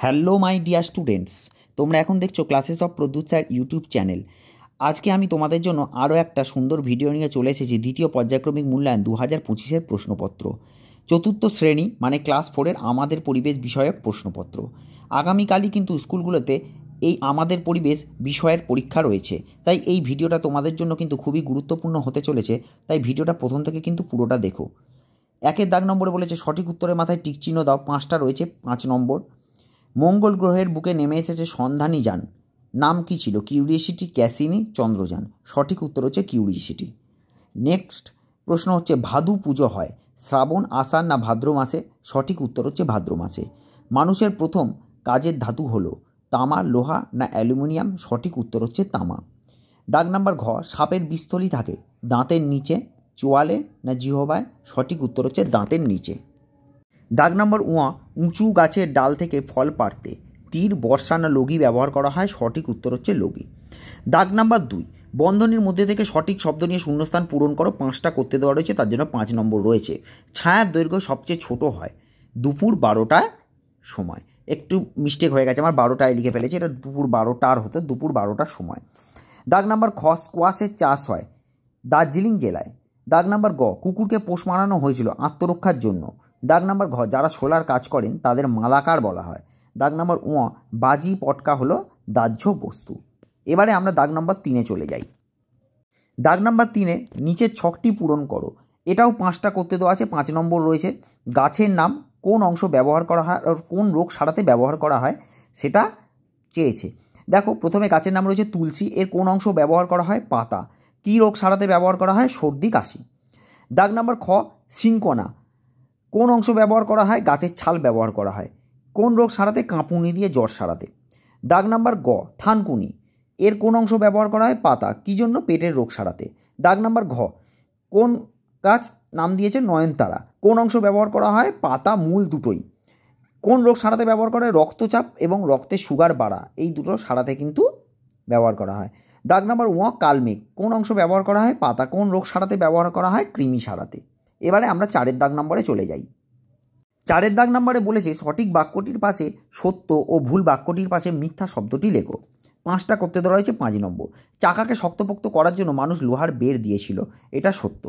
Hello my dear students, তোমরা এখন দেখছো classes of Pradyut sir YouTube channel. আজকে আমি তোমাদের জন্য আরও একটা সুন্দর ভিডিও নিয়ে চলে এসেছি। দ্বিতীয় পর্যায়ক্রমিক মূল্যায়ন 2025-এর প্রশ্নপত্র, চতুর্থ শ্রেণী মানে ক্লাস 4-এর আমাদের পরিবেশ বিষয়ক প্রশ্নপত্র। আগামীকালই কিন্তু স্কুলগুলোতে এই আমাদের পরিবেশ বিষয়ের পরীক্ষা রয়েছে, তাই এই ভিডিওটা তোমাদের জন্য কিন্তু খুবই গুরুত্বপূর্ণ হতে চলেছে। তাই ভিডিওটা প্রথম থেকে কিন্তু পুরোটা দেখো। একের দাগ নম্বরে বলেছে সঠিক উত্তরের মাথায় টিক চিহ্ন দাও। 5টা রয়েছে। 5 নম্বর, মঙ্গল গ্রহের বুকে নেমে এসেছে সন্ধানী যান, নাম কি ছিল? Curiosity, Cassini, Chandrayaan. সঠিক উত্তর হচ্ছে কিউরিওসিটি। নেক্সট প্রশ্ন হচ্ছে ভাদু পুজো হয় শ্রাবণ, আষাঢ় না ভাদ্র মাসে? সঠিক উত্তর হচ্ছে ভাদ্র মাসে। মানুষের প্রথম কাজের ধাতু হলো তামা, লোহা না অ্যালুমিনিয়াম? সঠিক উত্তর হচ্ছে তামা। দাগ নাম্বার ঘ, সাপের বিষথলি থাকে দাঁতের নিচে, চোয়ালে না জিহবায়? সঠিক উত্তর হচ্ছে দাঁতের নিচে। দাগ নম্বর উঁ, উঁচু গাছের ডাল থেকে ফল পাড়তে তীর, বর্ষা না লগি ব্যবহার করা হয়? সঠিক উত্তর হচ্ছে লগি। দাগ নাম্বার 2, বন্ধনীর মধ্যে থেকে সঠিক শব্দ নিয়ে শূন্যস্থান পূরণ করো। 5টা করতে দেওয়া রয়েছে, তার জন্য 5 নম্বর রয়েছে। ছায়ার দৈর্ঘ্য সবচেয়ে ছোট হয় দুপুর 12টার সময়। একটু মিস্টেক হয়ে গেছে, আমার 12টায় লিখে ফেলেছি, এটা দুপুর 12টার হতো, দুপুর 12টার সময়। দাগ নাম্বার খ, স্কোয়াশের চাষ হয় দার্জিলিং জেলায়। দাগ নাম্বার গ, কুকুরকে পোষ মানানো হয়েছিল আত্মরক্ষার জন্য। দাগ নাম্বার ঘ, যারা সোলার কাজ করেন তাদের মালাকার বলা হয়। দাগ নাম্বার উঁ, বাজি পটকা হলো দাহ্য বস্তু। এবারে আমরা দাগ নাম্বার 3-এ চলে যাই। দাগ নাম্বার 3-এ নিচের ছকটি পূরণ করো। এটাও 5টা করতে দেওয়া আছে, 5 নম্বর রয়েছে। গাছের নাম কোন অংশ ব্যবহার করা হয় আর কোন রোগ সারাতে ব্যবহার করা হয় সেটা চেয়েছে। দেখো, প্রথমে গাছের নাম রয়েছে তুলসী, এর কোন অংশ ব্যবহার করা হয়? পাতা। কী রোগ সারাতে ব্যবহার করা হয়? সর্দি কাশি। দাগ নাম্বার খ, সিনকোনা, কোন অংশ ব্যবহার করা হয়? গাছের ছাল ব্যবহার করা হয়। কোন রোগ সারাতে? কাঁপুনি দিয়ে জ্বর সারাতে। দাগ নাম্বার গ, থানকুনি, এর কোন অংশ ব্যবহার করা হয়? পাতা। কী জন্য? পেটের রোগ সারাতে। দাগ নাম্বার ঘ, কোন গাছ নাম দিয়েছে নয়নতারা, কোন অংশ ব্যবহার করা হয়? পাতা, মূল দুটোই। কোন রোগ সারাতে ব্যবহার করে? রক্তচাপ এবং রক্তে সুগার বাড়া, এই দুটো সারাতে কিন্তু ব্যবহার করা হয়। দাগ নাম্বার উঁ, কালমেঘ, কোন অংশ ব্যবহার করা হয়? পাতা। কোন রোগ সারাতে ব্যবহার করা হয়? কৃমি সারাতে। এবারে আমরা 4-এর দাগ নম্বরে চলে যাই। 4-এর দাগ নম্বরে বলেছে সঠিক বাক্যটির পাশে সত্য ও ভুল বাক্যটির পাশে মিথ্যা শব্দটি লেখো। 5টা করতে দেওয়া রয়েছে, 5 নম্বর। চাকাকে শক্তপোক্ত করার জন্য মানুষ লোহার বেড় দিয়েছিল, এটা সত্য।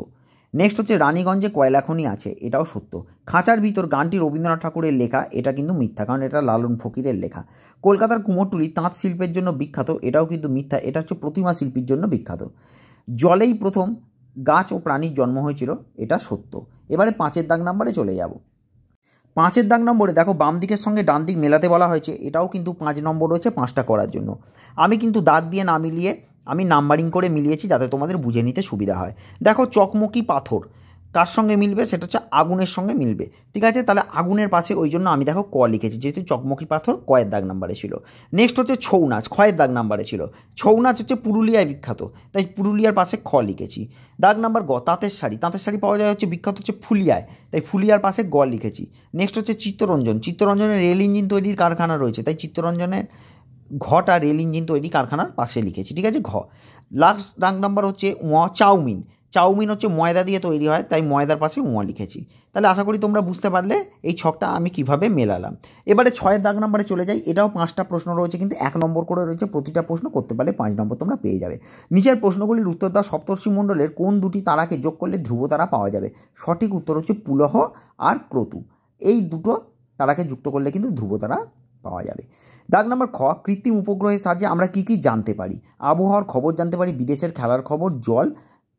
নেক্সট হচ্ছে রানীগঞ্জে কয়লা খনি আছে, এটাও সত্য। খাঁচার ভিতর গানটি রবীন্দ্রনাথ ঠাকুরের লেখা, এটা কিন্তু মিথ্যা, কারণ এটা লালন ফকিরের লেখা। কলকাতার কুমোরটুলি তাঁত শিল্পের জন্য বিখ্যাত, এটাও কিন্তু মিথ্যা, এটা হচ্ছে প্রতিমা শিল্পীর জন্য বিখ্যাত। জলেই প্রথম গাছ ও প্রাণীর জন্ম হয়েছিল, এটা সত্য। এবারে 5-এর দাগ নম্বরে চলে যাব। 5-এর দাগ নম্বরে দেখো, বাম দিকের সঙ্গে ডান দিক মেলাতে বলা হয়েছে, এটাও কিন্তু 5 নম্বর রয়েছে 5টা করার জন্য। আমি কিন্তু দাগ দিয়ে না মিলিয়ে আমি নাম্বারিং করে মিলিয়েছি যাতে তোমাদের বুঝে নিতে সুবিধা হয়। দেখো, চকমকি পাথর কার সঙ্গে মিলবে? সেটা হচ্ছে আগুনের সঙ্গে মিলবে, ঠিক আছে? তাহলে আগুনের পাশে ওই জন্য আমি দেখো ক লিখেছি, যেহেতু চকমকি পাথর কয়ের দাগ নাম্বারে ছিল। নেক্সট হচ্ছে ছৌ নাচ, খয়ের দাগ নাম্বারে ছিল। ছৌ নাচ হচ্ছে পুরুলিয়ায় বিখ্যাত, তাই পুরুলিয়ার পাশে খ লিখেছি। দাগ নাম্বার গ, তাঁতের শাড়ি, তাঁতের শাড়ি পাওয়া যায় হচ্ছে বিখ্যাত হচ্ছে ফুলিয়ায়, তাই ফুলিয়ার পাশে গ লিখেছি। নেক্সট হচ্ছে চিত্তরঞ্জন, চিত্তরঞ্জনের রেল ইঞ্জিন তৈরির কারখানা রয়েছে, তাই চিত্তরঞ্জনের ঘটা রেল ইঞ্জিন তৈরি কারখানার পাশে লিখেছি, ঠিক আছে? ঘ। লাস্ট দাগ নাম্বার হচ্ছে চাউমিন, চাউমিন হচ্ছে ময়দা দিয়ে তৈরি হয়, তাই ময়দার পাশে লিখেছি। তাহলে আশা করি তোমরা বুঝতে পারলে এই ছকটা আমি কিভাবে মেলালাম। এবারে 6-এর দাগ নম্বরে চলে যাই। এটাও 5টা প্রশ্ন রয়েছে, কিন্তু 1 নম্বর করে রয়েছে। প্রতিটা প্রশ্ন করতে পারলে 5 নম্বর তোমরা পেয়ে যাবে। নিচের প্রশ্নগুলির উত্তর দাও। সপ্তর্ষিমণ্ডলের কোন দুটি তারাকে যোগ করলে ধ্রুব তারা পাওয়া যাবে? সঠিক উত্তর হচ্ছে পুলহ আর ক্রতু, এই দুটো তারাকে যুক্ত করলে কিন্তু ধ্রুব তারা পাওয়া যাবে। দাগ নম্বর খ, কৃত্রিম উপগ্রহের সাহায্যে আমরা কী কী জানতে পারি? আবহাওয়ার খবর জানতে পারি, বিদেশের খেলার খবর, জল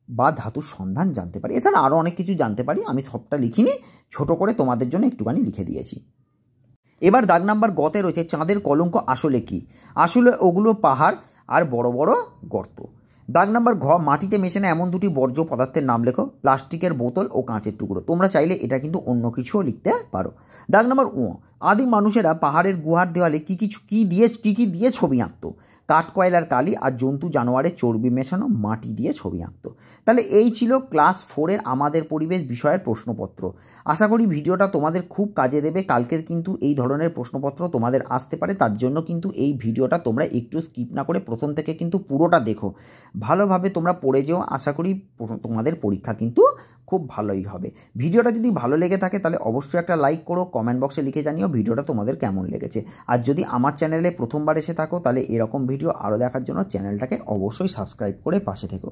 বা ধাতুর সন্ধান জানতে পারি। এছাড়া আরও অনেক কিছু জানতে পারি, আমি সবটা লিখিনি, ছোট করে তোমাদের জন্য একটুখানি লিখে দিয়েছি। এবার দাগ নাম্বার গতে রয়েছে চাঁদের কলঙ্ক আসলে কি? আসলে ওগুলো পাহাড় আর বড় বড় গর্ত। দাগ নাম্বার ঘ, মাটিতে মেশানো এমন দুটি বর্জ্য পদার্থের নাম লেখো। প্লাস্টিকের বোতল ও কাঁচের টুকরো। তোমরা চাইলে এটা কিন্তু অন্য কিছুও লিখতে পারো। দাগ নাম্বার উ, আদিম মানুষেরা পাহাড়ের গুহার দেওয়ালে কী কী দিয়ে ছবি আঁকতো? কাঠ কয়লার কালি আর জন্তু জানোয়ারের চর্বি মেশানো মাটি দিয়ে ছবি আঁকতো। তাহলে এই ছিল ক্লাস 4-এর আমাদের পরিবেশ বিষয়ের প্রশ্নপত্র। আশা করি ভিডিওটা তোমাদের খুব কাজে দেবে। কালকের কিন্তু এই ধরনের প্রশ্নপত্র তোমাদের আসতে পারে, তার জন্য কিন্তু এই ভিডিওটা তোমরা একটু স্কিপ না করে প্রথম থেকে কিন্তু পুরোটা দেখো, ভালোভাবে তোমরা পড়ে যেও। আশা করি তোমাদের পরীক্ষা কিন্তু খুব ভালোই হবে। ভিডিওটা যদি ভালো লেগে থাকে তাহলে অবশ্যই একটা লাইক করো, কমেন্ট বক্সে লিখে জানিও ভিডিওটা তোমাদের কেমন লেগেছে। আর যদি আমার চ্যানেলে প্রথমবার এসে থাকো তাহলে এরকম ভিডিও আরও দেখার জন্য চ্যানেলটাকে অবশ্যই সাবস্ক্রাইব করে পাশে থেকো।